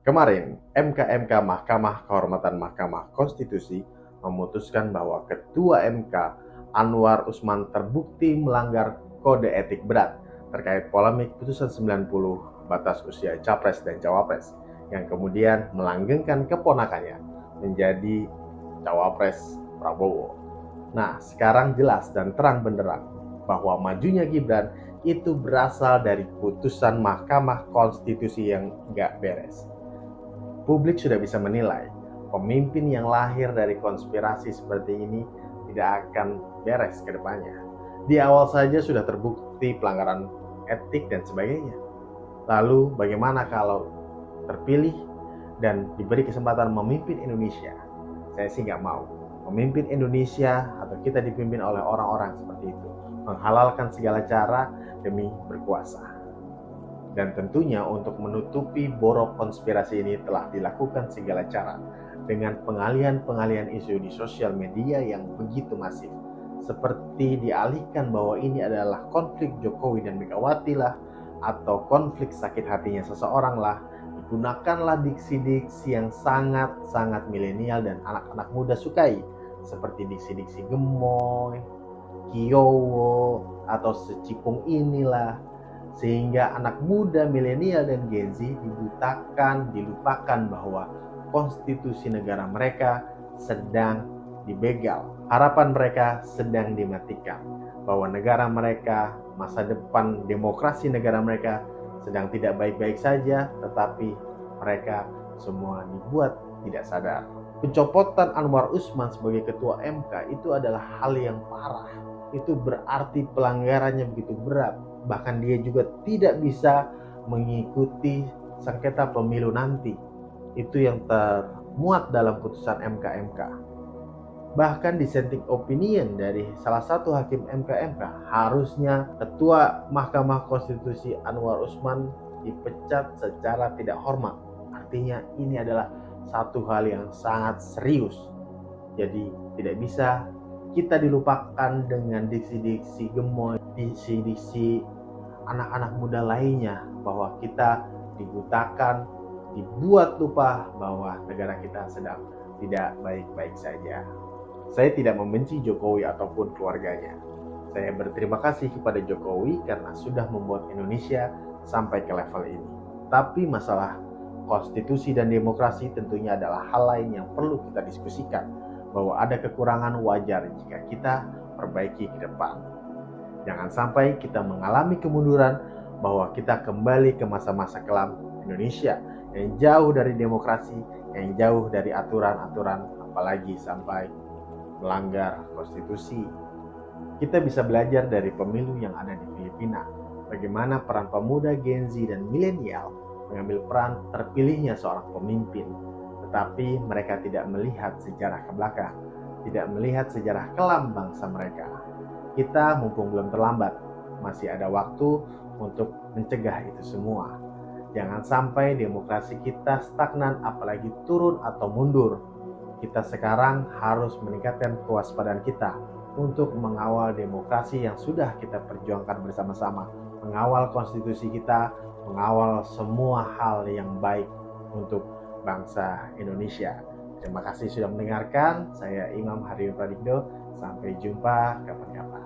Kemarin, MK Mahkamah Kehormatan Mahkamah Konstitusi memutuskan bahwa Ketua MK Anwar Usman terbukti melanggar kode etik berat terkait polemik putusan 90 batas usia Capres dan Cawapres yang kemudian melanggengkan keponakannya menjadi Cawapres Prabowo. Nah, sekarang jelas dan terang benderang bahwa majunya Gibran itu berasal dari putusan Mahkamah Konstitusi yang gak beres. Publik sudah bisa menilai, pemimpin yang lahir dari konspirasi seperti ini tidak akan beres ke depannya. Di awal saja sudah terbukti pelanggaran etik dan sebagainya. Lalu bagaimana kalau terpilih dan diberi kesempatan memimpin Indonesia? Saya sih nggak mau. Memimpin Indonesia atau kita dipimpin oleh orang-orang seperti itu, menghalalkan segala cara demi berkuasa. Dan tentunya untuk menutupi borok konspirasi ini telah dilakukan segala cara dengan pengalihan isu di sosial media yang begitu masif. Seperti dialihkan bahwa ini adalah konflik Jokowi dan Megawati lah, atau konflik sakit hatinya seseorang lah. Digunakanlah diksi-diksi yang sangat milenial dan anak-anak muda sukai, seperti diksi-diksi gemoy, kiyowo, atau secipung inilah, sehingga anak muda milenial dan Gen Z dibutakan, dilupakan bahwa konstitusi negara mereka sedang dibegal. Harapan mereka sedang dimatikan, bahwa negara mereka, masa depan demokrasi negara mereka sedang tidak baik-baik saja, tetapi mereka semua dibuat tidak sadar. Pencopotan Anwar Usman sebagai ketua MK itu adalah hal yang parah. Itu berarti pelanggarannya begitu berat. Bahkan dia juga tidak bisa mengikuti sengketa pemilu nanti. Itu yang termuat dalam putusan MK. Bahkan dissenting opinion dari salah satu hakim MK harusnya Ketua Mahkamah Konstitusi Anwar Usman dipecat secara tidak hormat. Artinya ini adalah satu hal yang sangat serius. Jadi tidak bisa kita dilupakan dengan diksi-diksi gemoy, diksi-diksi anak-anak muda lainnya, bahwa kita dibutakan, dibuat lupa bahwa negara kita sedang tidak baik-baik saja. Saya tidak membenci Jokowi ataupun keluarganya. Saya berterima kasih kepada Jokowi karena sudah membuat Indonesia sampai ke level ini. Tapi masalah konstitusi dan demokrasi tentunya adalah hal lain yang perlu kita diskusikan, bahwa ada kekurangan wajar jika kita perbaiki ke depan. Jangan sampai kita mengalami kemunduran, bahwa kita kembali ke masa-masa kelam Indonesia yang jauh dari demokrasi, yang jauh dari aturan-aturan, apalagi sampai melanggar konstitusi. Kita bisa belajar dari pemilu yang ada di Filipina, bagaimana peran pemuda Gen Z dan milenial mengambil peran terpilihnya seorang pemimpin. Tetapi mereka tidak melihat sejarah ke belakang, tidak melihat sejarah kelam bangsa mereka. Kita mumpung belum terlambat, masih ada waktu untuk mencegah itu semua. Jangan sampai demokrasi kita stagnan, apalagi turun atau mundur. Kita sekarang harus meningkatkan kewaspadaan kita untuk mengawal demokrasi yang sudah kita perjuangkan bersama-sama, mengawal konstitusi kita, mengawal semua hal yang baik untuk bangsa Indonesia. Terima kasih sudah mendengarkan. Saya Imam Haryo Pradipdo. Sampai jumpa kapan-kapan.